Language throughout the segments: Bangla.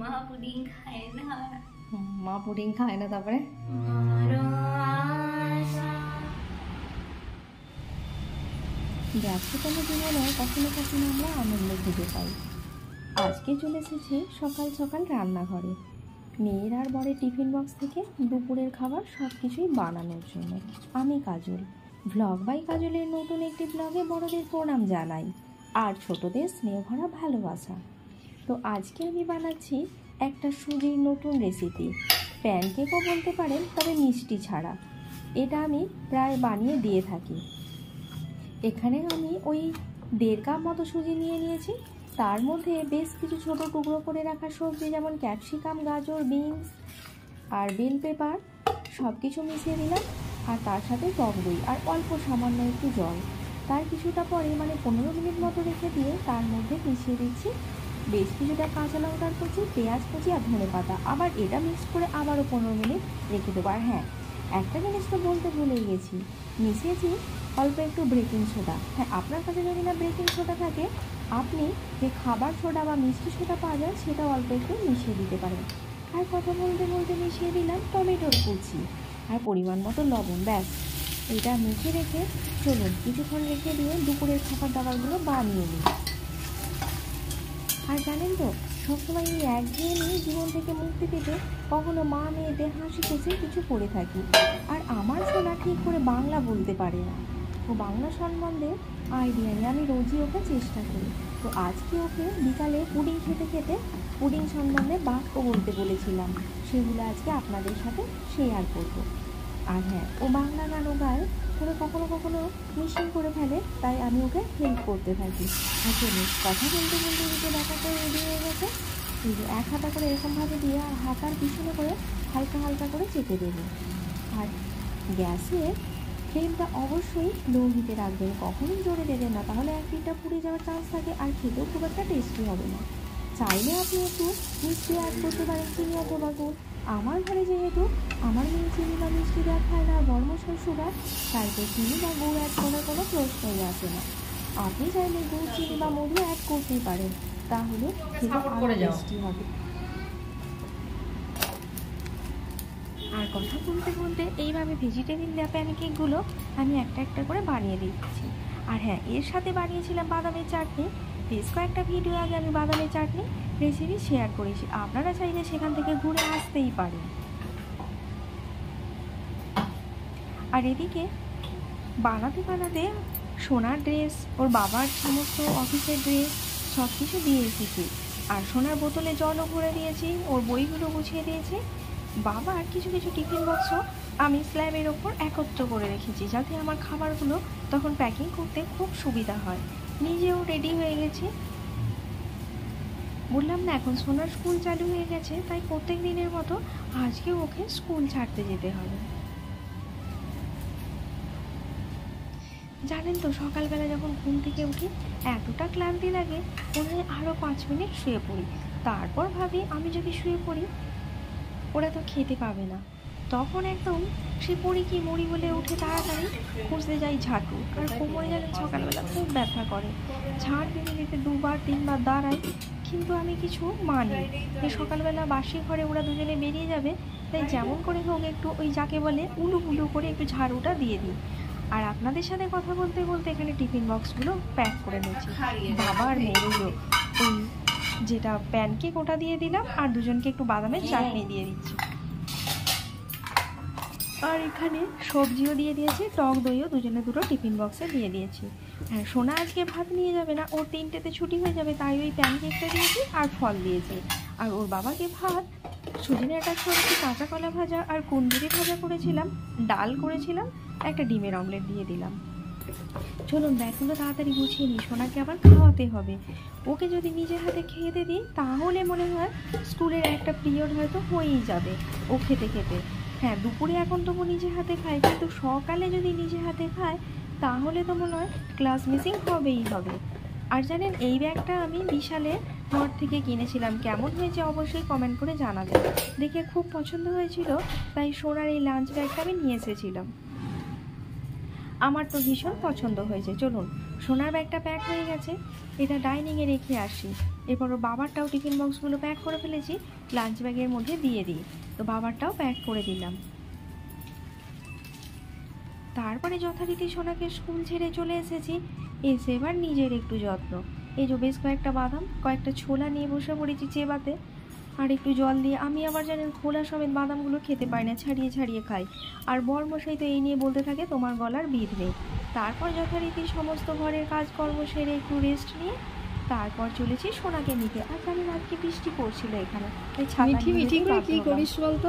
মা পুডিং খায় না। মা পুডিং খায় না। তারপরে ব্যস্ততম জীবনে কখনো কখনো আমরা আনন্দ খুঁজে পাই। আজকে চলে এসেছি সকাল সকাল রান্নাঘরে মেয়ের আর বরের টিফিন বক্স থেকে দুপুরের খাবার সব কিছুই বানানোর জন্য। আমি কাজল, ভ্লগ বাই কাজলের নতুন একটি ব্লগে বড়দের প্রণাম জানাই আর ছোটদের স্নেহ ভরা ভালোবাসা। তো আজকে আমি বানাচ্ছি একটা সুজির নতুন রেসিপি, প্যানকেকও বলতে পারেন, তবে মিষ্টি ছাড়া। এটা আমি প্রায় বানিয়ে দিয়ে থাকি। এখানে আমি ওই 1.5 কাপ মতো সুজি নিয়ে নিয়েছি। তার মধ্যে বেশ কিছু ছোট টুকরো করে রাখা সবজি, যেমন ক্যাপসিকাম, গাজর, বিনস আর বেল পেপার সব কিছু মিশিয়ে দিলাম। আর তার সাথে টক দই আর অল্প সামান্য একটু জল। তার কিছুটা পরে 15 মিনিট মতো রেখে দিয়ে তার মধ্যে মিশিয়ে দিচ্ছি বেশ কিছুটা কাঁচা লঙ্কার কুচি, পেঁয়াজ কুচি আর ধনে পাতা। আবার এটা মিক্স করে আবারও 15 মিনিট রেখে দেবো। আর হ্যাঁ, একটা জিনিস তো বলতে ভুলে গেছি, মিশিয়েছি অল্প একটু বেকিং সোডা। হ্যাঁ, আপনার কাছে যদি না বেকিং সোডা থাকে, আপনি যে খাবার সোডা বা মিষ্টি সোডা পাওয়া যায় সেটা অল্প একটু মিশিয়ে দিতে পারেন। আর কথা বলতে বলতে মিশিয়ে দিলাম টমেটোর কুচি আর পরিমাণ মতো লবণ। ব্যাস, এটা মেখে রেখে চলুন কিছুক্ষণ রেখে দিয়ে দুপুরের খাবার দাবারগুলো বানিয়ে নিই। আর জানেন তো, সবসময় এই একঘেয়েমি জীবন থেকে মুক্তি পেতে কখনো মা মেয়েদের হাসি খুশি কিছু করে থাকি। আর আমার সোনা ঠিক করে বাংলা বলতে পারে না, ও বাংলা সম্বন্ধে আইডিয়া নিয়ে আমি রোজই ওকে চেষ্টা করি। তো আজকে ওকে বিকালে পুডিং খেতে খেতে পুডিং সম্বন্ধে বাক্য বলতে বলেছিলাম, সেগুলো আজকে আপনাদের সাথে শেয়ার করব। আর হ্যাঁ, ও বাংলা গানও গায়, তবে কখনো কখনো মিশিং করে ফেলে, তাই আমি ওকে হেল্প করতে থাকি। আর চলুন কথা বলতে বলতে দিকে দেখা করে রেডি হয়ে গেছে। এই যে এক হাতা করে এরকমভাবে দিয়ে আর হাতার পিছনে করে হালকা হালকা করে চেপে দেবো। আর গ্যাসের ফ্লেমটা অবশ্যই লো হিটে রাখবেন, কখনোই জোরে দেবেন না, তাহলে এক পিঠটা পুড়ে যাওয়ার চান্স থাকে আর খেতেও খুব একটা টেস্টি হবে না। চাইলে আপনি একটু মিষ্টি অ্যাড করতে পারেন, চিনি অথবা গুড়। আমার ঘরে যেহেতু আমার মেয়ে চিনি বা মিষ্টি দেওয়া খায় না, বর্মশাই সুগার, তাই তো চিনি বা গুড় অ্যাড করার কোনো প্রশ্নই আসে না। আপনি চাইলে গুড়, চিনি বা মধু অ্যাড করতেই পারেন, তাহলে খেতে আরও টেস্টি হবে। আর কথা বলতে বলতে এইভাবে ভেজিটেবিল দেওয়া প্যানকেকগুলো আমি একটা একটা করে বানিয়ে দিচ্ছি। আর হ্যাঁ, এর সাথে বানিয়েছিলাম বাদামের চাটনি। বেশ কয়েকটা ভিডিও আগে আমি বাদামের চাটনি রেসিপি শেয়ার করেছি, আপনারা চাইলে সেখান থেকে ঘুরে আসতেই পারেন। আর এদিকে বানাতে বানাতে সোনার ড্রেস, ওর বাবার সমস্ত অফিসের ড্রেস সব কিছু দিয়ে এসেছি। আর সোনার বোতলে জলও ভরে দিয়েছি, ওর বইগুলো গুছিয়ে দিয়েছি। বাবার কিছু কিছু টিফিন বক্সও আমি স্ল্যাবের ওপর একত্র করে রেখেছি, যাতে আমার খাবারগুলো তখন প্যাকিং করতে খুব সুবিধা হয়। নিজেও রেডি হয়ে গেছি। বললাম না, এখন সোনার স্কুল চালু হয়ে গেছে, তাই প্রত্যেক দিনের মতো আজকেও ওকে স্কুল ছাড়তে যেতে হবে। জানেন তো, সকালবেলা যখন ঘুম থেকে উঠি এতটা ক্লান্তি লাগে, মনে হয় আরও 5 মিনিট শুয়ে পড়ি। তারপর ভাবি, আমি যদি শুয়ে পড়ি ওরা তো খেতে পাবে না। তখন একদম সে পড়ি কি মরি বলে উঠে তাড়াতাড়ি খুঁজতে যাই ঝাঁটু। আর কোমরে জানেন সকালবেলা খুব ব্যথা করে, ঝাড় দিতে দিতে 2-3 বার দাঁড়াই, কিন্তু আমি কিছু মানি। এই সকালবেলা বাসি ঘরে ওরা দুজনে বেরিয়ে যাবে, তাই যেমন করে হোক একটু ওই যাকে বলে উলু উলু করে একটু ঝাড়ুটা দিয়ে দিই। আর আপনাদের সাথে কথা বলতে বলতে এখানে টিফিন বক্সগুলো প্যাক করে নিচ্ছি। বাবার মেয়েরও ওই যেটা প্যানকেক ওটা দিয়ে দিলাম, আর দুজনকে একটু বাদামের চাটনি দিয়ে দিচ্ছি। আর এখানে সবজিও দিয়ে দিয়েছি, টক দইও দুজনে দুটো টিফিন বক্সে দিয়ে দিয়েছি। হ্যাঁ, সোনা আজকে ভাত নিয়ে যাবে না, ওর 3টেতে ছুটি হয়ে যাবে, তাই ওই প্যানকেকটা দিয়েছি আর ফল দিয়েছি। আর ওর বাবাকে ভাত, সুজি ডাঁটা সবজি, কাঁচা কলা ভাজা আর কুন্দুরি ভাজা করেছিলাম, ডাল করেছিলাম, একটা ডিমের অমলেট দিয়ে দিলাম। চলুন ব্যাগগুলো তাড়াতাড়ি গুছিয়ে নিই, সোনাকে আবার খাওয়াতে হবে। ওকে যদি নিজের হাতে খেতে দিই তাহলে মনে হয় স্কুলের একটা পিরিয়ড হয়তো হয়েই যাবে ও খেতে খেতে। হ্যাঁ, দুপুরে এখন তবু নিজের হাতে খায়, কিন্তু সকালে যদি নিজের হাতে খায় তাহলে তো মনে হয় ক্লাস মিসিং হবেই হবে। আর জানেন, এই ব্যাগটা আমি বিশালের নর্থ থেকে কিনেছিলাম, কেমন হয়েছে অবশ্যই কমেন্ট করে জানাবেন। দেখে খুব পছন্দ হয়েছিল, তাই সোনার এই লাঞ্চ ব্যাগটা আমি নিয়ে এসেছিলাম। আমার তো ভীষণ পছন্দ হয়েছে। চলুন সোনার ব্যাগটা প্যাক হয়ে গেছে, এটা ডাইনিংয়ে রেখে আসি। এরপর ওর বাবারটাও টিফিন বক্সগুলো প্যাক করে ফেলেছি, লাঞ্চ ব্যাগের মধ্যে দিয়ে দিই। তো বাবারটাও প্যাক করে দিলাম। তারপরে যথারীতি সোনাকে স্কুল ছেড়ে চলে এসেছি। এসে এবার নিজের একটু যত্ন। এই যে বেশ কয়েকটা বাদাম, কয়েকটা ছোলা নিয়ে বসে পড়েছি চেবাতে, আর একটু জল দিয়ে। আমি আবার জানেন খোলা সমেত বাদামগুলো খেতে পাই না, ছাড়িয়ে ছাড়িয়ে খাই। আর বরমশাই তো এই নিয়ে বলতে থাকে তোমার গলার বিধ নেই। তারপর যথারীতি সমস্ত ঘরের কাজকর্ম সেরে একটু রেস্ট নিয়ে তারপর চলেছি সোনাকে নিতে। আর জানেন আজকে বৃষ্টি পড়ছিল এখানে, তাই ছাতা নিয়ে কি করিস বলতো,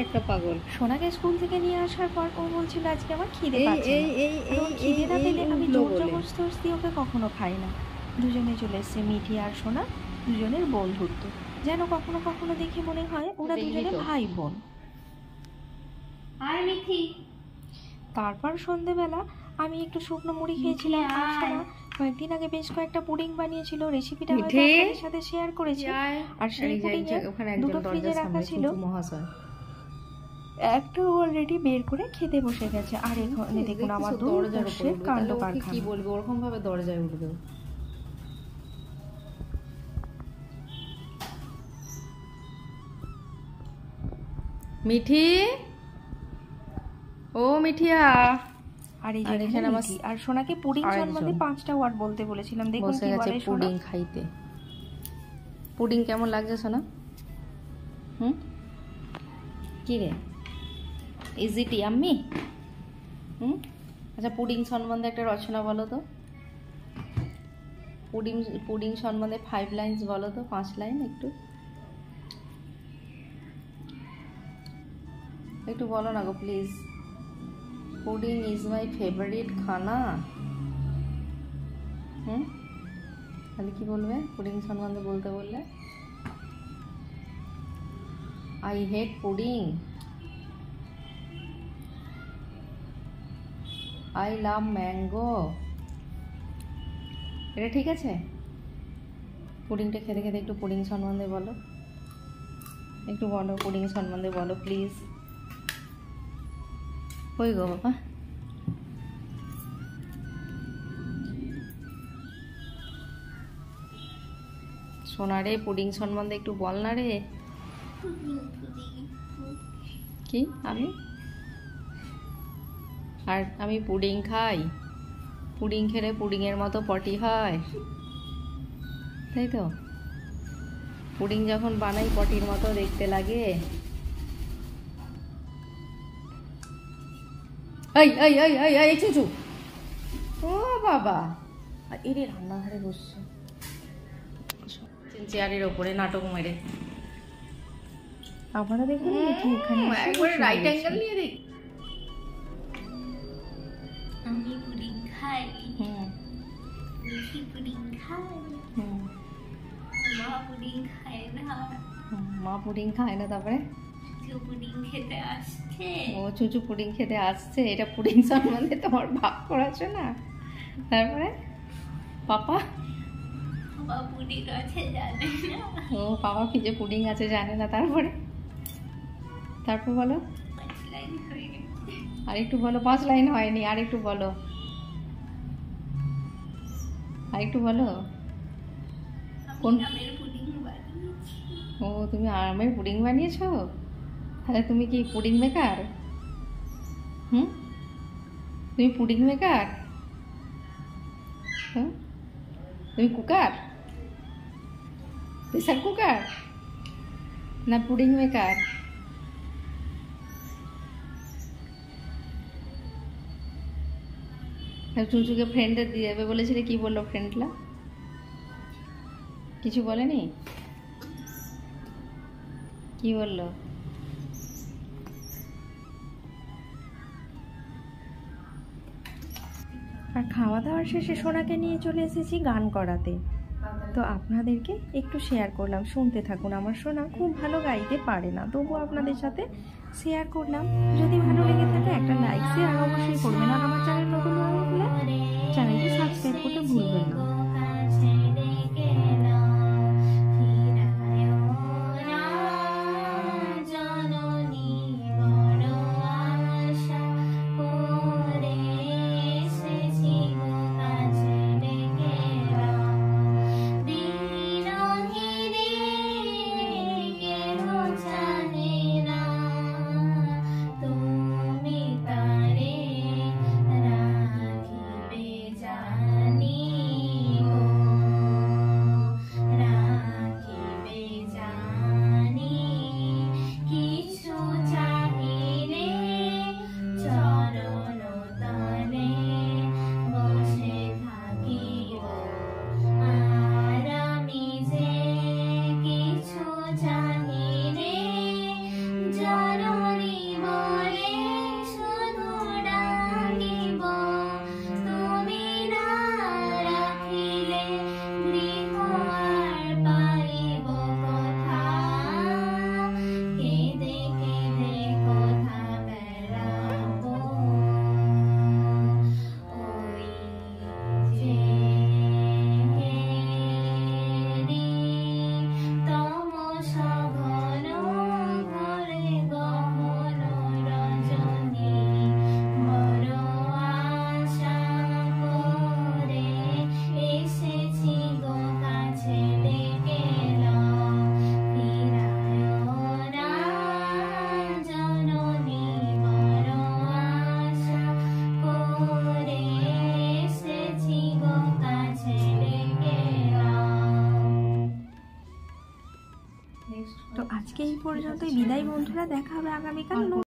একটা পাগল। সোনাকে স্কুল থেকে নিয়ে আসার পর ও বলছিল আজকে আমার খিদে পাচ্ছে না। ওর খিদে না পেলে আমি জোর জবরদস্তি ওকে কখনো খাই না। দুজনে চলে এসছে, মিঠি আর সোনা, দুজনের বন্ধুত্ব। যেন কখনো কখনো দেখে মনে হয় ওরা দুজনে ভাই বোন। তারপর সন্ধেবেলা আমি একটু শুকনো মুড়ি খেয়েছিলাম। আর সোনা কয়েকদিন আগে বেশ কয়েকটা পুডিং বানিয়েছিল, রেসিপিটা হয়তো আপনাদের সাথে শেয়ার করেছি। আর সেই পুডিংয়ে দুটো ফ্রিজে রাখা ছিল, একটা অলরেডি বের করে খেতে বসে গেছে। আর এখানে দেখুন আমার দরজার কাণ্ড কারখানা। কি বলবো, ওরকম ভাবে দরজায় উঠবে। মিঠি, ও মিঠিয়া। আর এই যে এখানে আমার আর সোনাকে পুডিং সম্বন্ধে 5টা ওয়ার্ড বলতে বলেছিলাম, দেখুন কি বলে। পুডিং খাইতে। পুডিং কেমন লাগছে সোনা? কি রে, ইজ ইট ইয়াম্মি? আচ্ছা, পুডিং সম্বন্ধে একটা রচনা বলো তো। পুডিং সম্বন্ধে 5 লাইনস বলো তো, 5 লাইন একটু বলো না গো please. Pudding is my favourite খানা। তাহলে কি বলবে পুডিং সম্বন্ধে বলতে বললে? I hate pudding, I love mango. এটা ঠিক আছে? পুডিংটা খেতে খেতে একটু পুডিং সম্বন্ধে বলো, একটু বলো পুডিং সম্বন্ধে বলো প্লিজ। কই গো বাবা? সোনারে পুডিং সম্বন্ধে একটু বল না রে। কি? আমি পুডিং খাই, পুডিং খেলে পুডিংয়ের মতো পটি হয়, তাই তো? পুডিং যখন বানাই পটির মতো দেখতে লাগে। এই চুচু, ও বাবা, এরে রান্নাঘরে বসছে চেয়ারের ওপরে নাটক মেরে। আপনারা দেখুন মিঠি এখানে একবারে রাইট অ্যাঙ্গেল নিয়ে দেখ। আমি পুডিং খাই, মিঠি পুডিং খাই, মা পুডিং খায় না। মা পুডিং খায় না, তারপরে পুডিং খেতে আসছে। ও চুচু পুডিং খেতে আসছে, এটা পুডিং সম্বন্ধে তোমার ভাগ করেছো না? তারপরে পাপা পুডিং আছে জানে না। ও পাপা কি যে পুডিং আছে জানে না। তারপর বলো, আরেকটু বলো। 5 লাইন হয়নি, আরেকটু বলো। কোন আমের পুডিং বানিয়েছি। ও তুমি আমের পুডিং বানিয়েছো? তাহলে তুমি কি পুডিং মেকার? তুমি পুডিং মেকার? তুমি কুকার, প্রেসার কুকার না পুডিং মেকার? চুচুকে ফ্রেন্ডে দিয়ে দেবে বলেছিলে, কি বললো ফ্রেন্ডলা? কিছু বলেনি? কি বললো? আর খাওয়া দাওয়ার শেষে সোনাকে নিয়ে চলে এসেছি গান করাতে। তো আপনাদেরকে একটু শেয়ার করলাম, শুনতে থাকুন। আমার সোনা খুব ভালো গাইতে পারে না, তবুও আপনাদের সাথে শেয়ার করলাম। যদি ভালো লেগে থাকে একটা লাইক শেয়ার অবশ্যই করবেন। আর আমার চ্যানেল নতুন হলে চ্যানেলটি সাবস্ক্রাইব করতে ভুলবেন না। আজকে এই পর্যন্তই বিদায় বন্ধুরা, দেখা হবে আগামীকাল।